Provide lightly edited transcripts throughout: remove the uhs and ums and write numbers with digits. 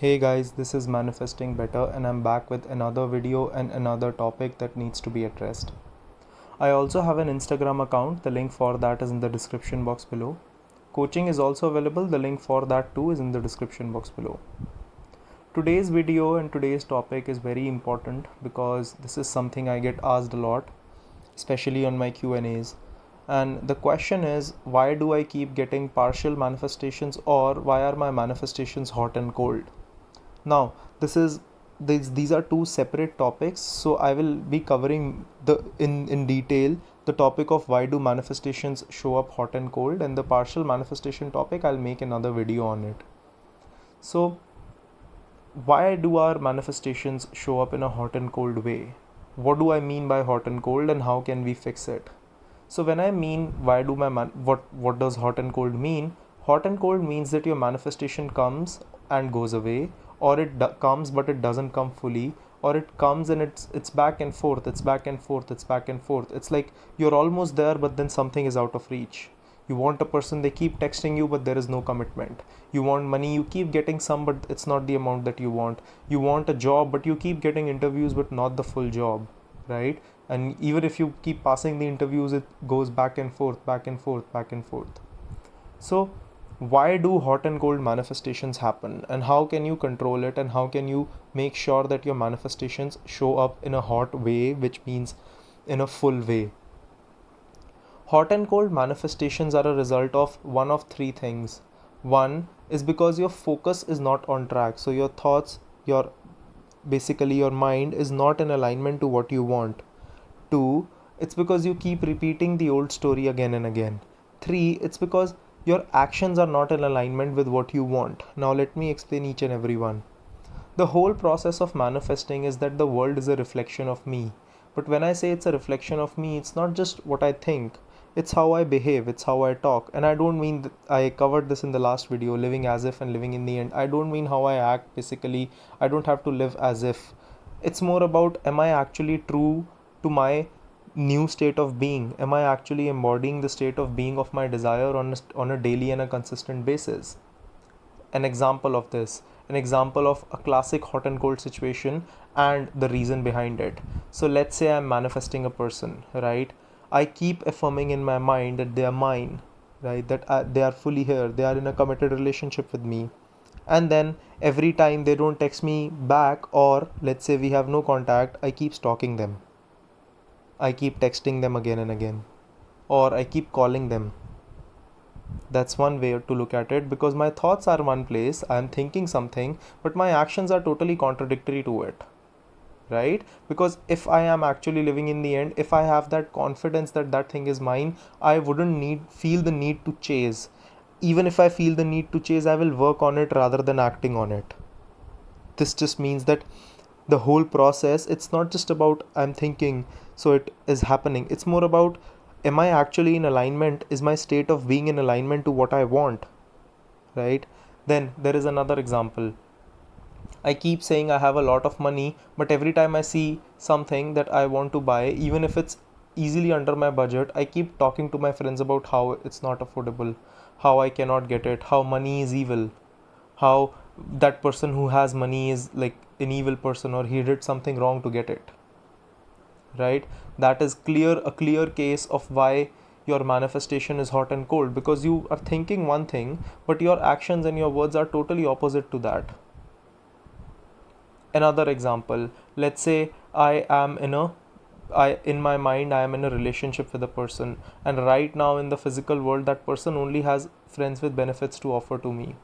Hey guys, this is Manifesting Better and I'm back with another video and another topic that needs to be addressed. I also have an Instagram account, the link for that is in the description box below. Coaching is also available, the link for that too is in the description box below. Today's video and today's topic is very important because this is something I get asked a lot, especially on my Q&As. And the question is, why do I keep getting partial manifestations, or why are my manifestations hot and cold? Now, these are two separate topics, so I will be covering in detail the topic of why do manifestations show up hot and cold, and the partial manifestation topic I'll make another video on it. So, why do our manifestations show up in a hot and cold way? What do I mean by hot and cold, and how can we fix it? So when I mean what does hot and cold mean? Hot and cold means that your manifestation comes and goes away, or it comes but it doesn't come fully, or it comes and it's back and forth, it's back and forth, it's back and forth. It's like you're almost there, but then something is out of reach. You want a person, they keep texting you, but there is no commitment. You want money, you keep getting some, but it's not the amount that you want. You want a job, but you keep getting interviews, but not the full job, right? And even if you keep passing the interviews, it goes back and forth, back and forth, back and forth. So why do hot and cold manifestations happen, and how can you control it, and how can you make sure that your manifestations show up in a hot way, which means in a full way? Hot and cold manifestations are a result of one of three things. One is because your focus is not on track. So your thoughts, your mind is not in alignment to what you want. Two, it's because you keep repeating the old story again and again. Three, it's because your actions are not in alignment with what you want. Now let me explain each and every one. The whole process of manifesting is that the world is a reflection of me. But when I say it's a reflection of me, it's not just what I think. It's how I behave, it's how I talk. And I don't mean that, I covered this in the last video, living as if and living in the end. I don't mean how I act basically. I don't have to live as if. It's more about, am I actually true to my new state of being? Am I actually embodying the state of being of my desire on a daily and a consistent basis? An example of this, an example of a classic hot and cold situation and the reason behind it. So let's say I'm manifesting a person, right? I keep affirming in my mind that they are mine, right? That they are fully here, they are in a committed relationship with me. And then every time they don't text me back, or let's say we have no contact, I keep stalking them. I keep texting them again and again, or I keep calling them. That's one way to look at it, because my thoughts are one place, I am thinking something, but my actions are totally contradictory to it, right? Because if I am actually living in the end, if I have that confidence that that thing is mine, I wouldn't feel the need to chase. Even if I feel the need to chase, I will work on it rather than acting on it. This just means that the whole process, it's not just about I'm thinking so it is happening. It's more about, am I actually in alignment? Is my state of being in alignment to what I want, right? Then there is another example. I keep saying I have a lot of money, but every time I see something that I want to buy, even if it's easily under my budget, I keep talking to my friends about how it's not affordable, how I cannot get it, how money is evil, how that person who has money is like an evil person, or he did something wrong to get it, right? That is a clear case of why your manifestation is hot and cold, because you are thinking one thing, but your actions and your words are totally opposite to that. Another example, let's say in my mind I am in a relationship with a person, and right now in the physical world that person only has friends with benefits to offer to me.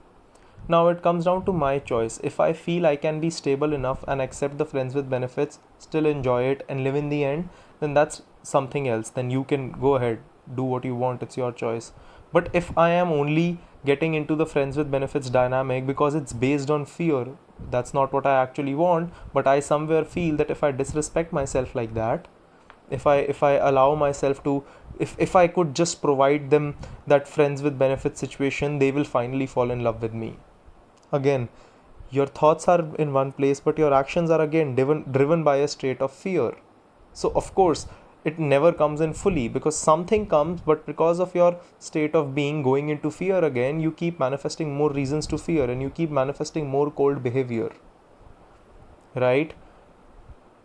Now it comes down to my choice. If I feel I can be stable enough and accept the friends with benefits, still enjoy it and live in the end, then that's something else. Then you can go ahead, do what you want, it's your choice. But if I am only getting into the friends with benefits dynamic because it's based on fear, that's not what I actually want, but I somewhere feel that if I disrespect myself like that, if I allow myself to, if I could just provide them that friends with benefits situation, they will finally fall in love with me. Again, your thoughts are in one place, but your actions are again driven by a state of fear. So of course, it never comes in fully, because something comes, but because of your state of being going into fear again, you keep manifesting more reasons to fear and you keep manifesting more cold behavior, right?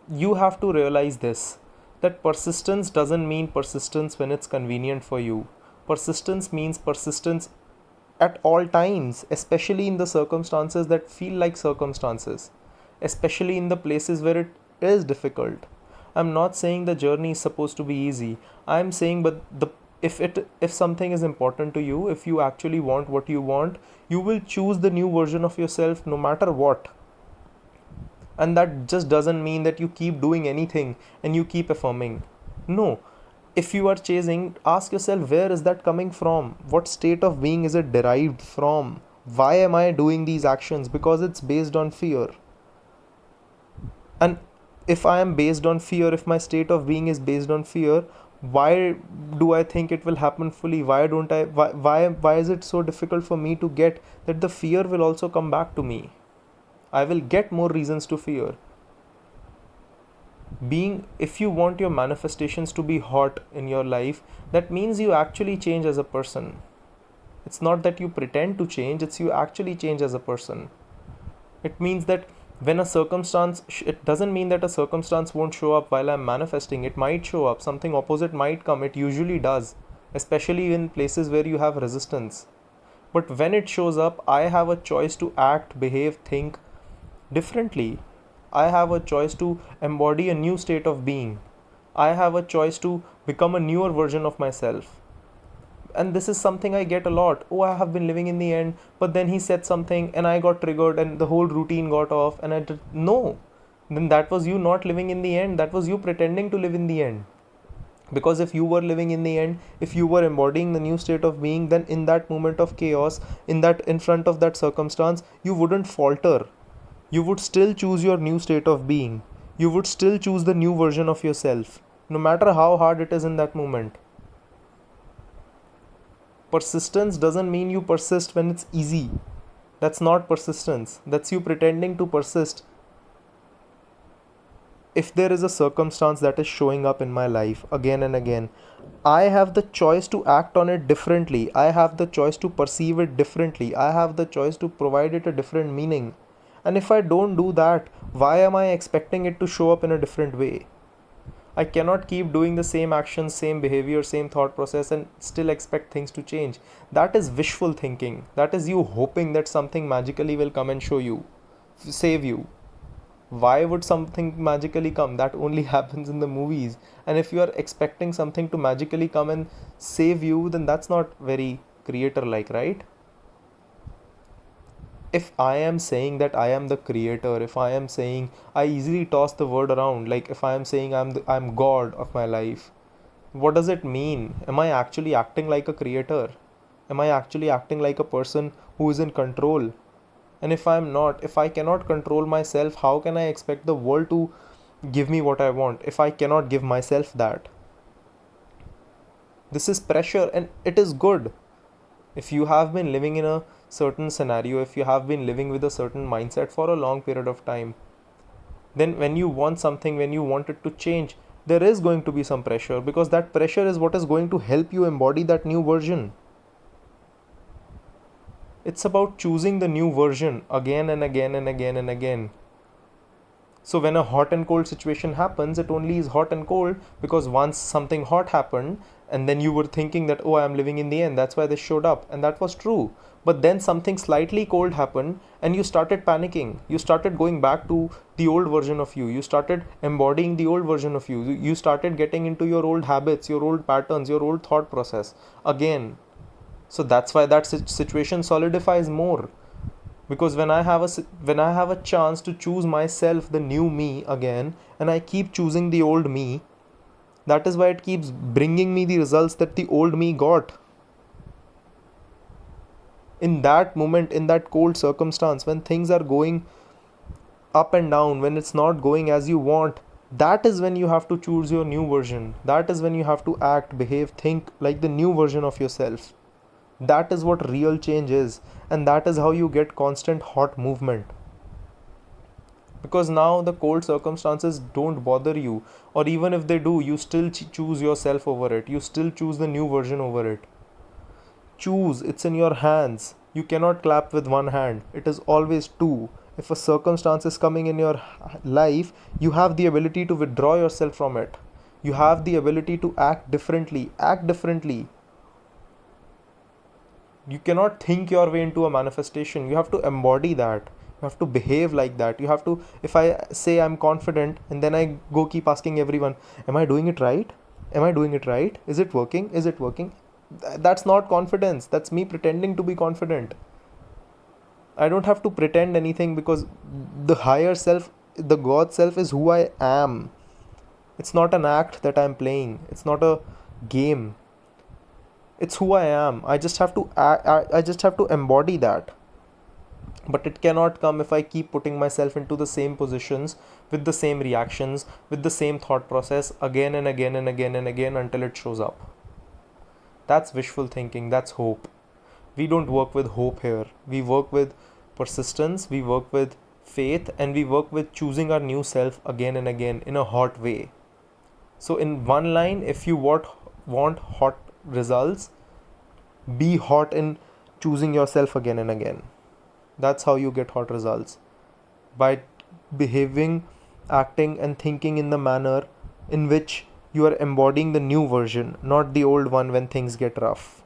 You have to realize this, that persistence doesn't mean persistence when it's convenient for you. Persistence means persistence at all times, especially in the circumstances that feel like circumstances, especially in the places where it is difficult. I'm not saying the journey is supposed to be easy. I'm saying, but if something is important to you, if you actually want what you want, you will choose the new version of yourself no matter what. And that just doesn't mean that you keep doing anything and you keep affirming. No. If you are chasing, ask yourself, where is that coming from? What state of being is it derived from? Why am I doing these actions? Because it's based on fear. And if I am based on fear, if my state of being is based on fear, why do I think it will happen fully? Why is it so difficult for me to get that the fear will also come back to me? I will get more reasons to fear. If you want your manifestations to be hot in your life, that means you actually change as a person. It's not that you pretend to change, it's you actually change as a person. It means that when a circumstance, it doesn't mean that a circumstance won't show up while I'm manifesting. It might show up, something opposite might come, it usually does, especially in places where you have resistance. But when it shows up, I have a choice to act, behave, think differently. I have a choice to embody a new state of being. I have a choice to become a newer version of myself. And this is something I get a lot. Oh, I have been living in the end, but then he said something and I got triggered and the whole routine got off. And I did, no. Then that was you not living in the end. That was you pretending to live in the end. Because if you were living in the end, if you were embodying the new state of being, then in that moment of chaos, in front of that circumstance, you wouldn't falter. You would still choose your new state of being. You would still choose the new version of yourself, no matter how hard it is in that moment. Persistence doesn't mean you persist when it's easy. That's not persistence. That's you pretending to persist. If there is a circumstance that is showing up in my life again and again, I have the choice to act on it differently. I have the choice to perceive it differently. I have the choice to provide it a different meaning. And if I don't do that, why am I expecting it to show up in a different way? I cannot keep doing the same actions, same behavior, same thought process and still expect things to change. That is wishful thinking. That is you hoping that something magically will come and show you, save you. Why would something magically come? That only happens in the movies. And if you are expecting something to magically come and save you, then that's not very creator-like, right? If I am saying that I am the creator, if I am saying, I easily toss the word around, like if I am saying I'm God of my life, what does it mean? Am I actually acting like a creator? Am I actually acting like a person who is in control? And if I'm not, if I cannot control myself, how can I expect the world to give me what I want if I cannot give myself that? This is pressure and it is good. If you have been living in a certain scenario, if you have been living with a certain mindset for a long period of time, then when you want something, when you want it to change, there is going to be some pressure, because that pressure is what is going to help you embody that new version. It's about choosing the new version again and again and again and again. So when a hot and cold situation happens, it only is hot and cold because once something hot happened and then you were thinking that, oh, I'm living in the end, that's why this showed up, and that was true. But then something slightly cold happened and you started panicking. You started going back to the old version of you. You started embodying the old version of you. You started getting into your old habits, your old patterns, your old thought process again. So that's why that situation solidifies more. Because when I have a chance to choose myself, the new me again, and I keep choosing the old me, that is why it keeps bringing me the results that the old me got. In that moment, in that cold circumstance, when things are going up and down, when it's not going as you want, that is when you have to choose your new version. That is when you have to act, behave, think like the new version of yourself. That is what real change is, and that is how you get constant hot movement. because now the cold circumstances don't bother you, or even if they do, you still choose yourself over it. You still choose the new version over it. Choose, it's in your hands. You cannot clap with one hand, it is always two. If a circumstance is coming in your life, you have the ability to withdraw yourself from it. You have the ability to act differently. Act differently. You cannot think your way into a manifestation. You have to embody that. You have to behave like that. You have to, if I say I'm confident and then I go keep asking everyone, am I doing it right? Am I doing it right? Is it working? Is it working? That's not confidence. That's me pretending to be confident. I don't have to pretend anything, because the higher self, the God self, is who I am. It's not an act that I'm playing. It's not a game. It's who I am. I just have to I just have to embody that. But it cannot come if I keep putting myself into the same positions, with the same reactions, with the same thought process again and again and again and again until it shows up. That's wishful thinking. That's hope. We don't work with hope here. We work with persistence, we work with faith, and we work with choosing our new self again and again in a hot way. So, in one line, if you want hot results, be hot in choosing yourself again and again. That's how you get hot results. By behaving, acting, and thinking in the manner in which you are embodying the new version, not the old one when things get rough.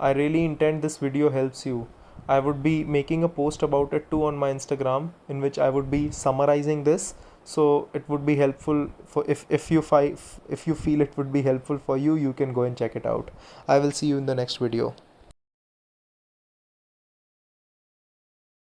I really intend this video helps you. I would be making a post about it too on my Instagram, in which I would be summarizing this. So it would be helpful for if you feel it would be helpful for you, you can go and check it out. I will see you in the next video.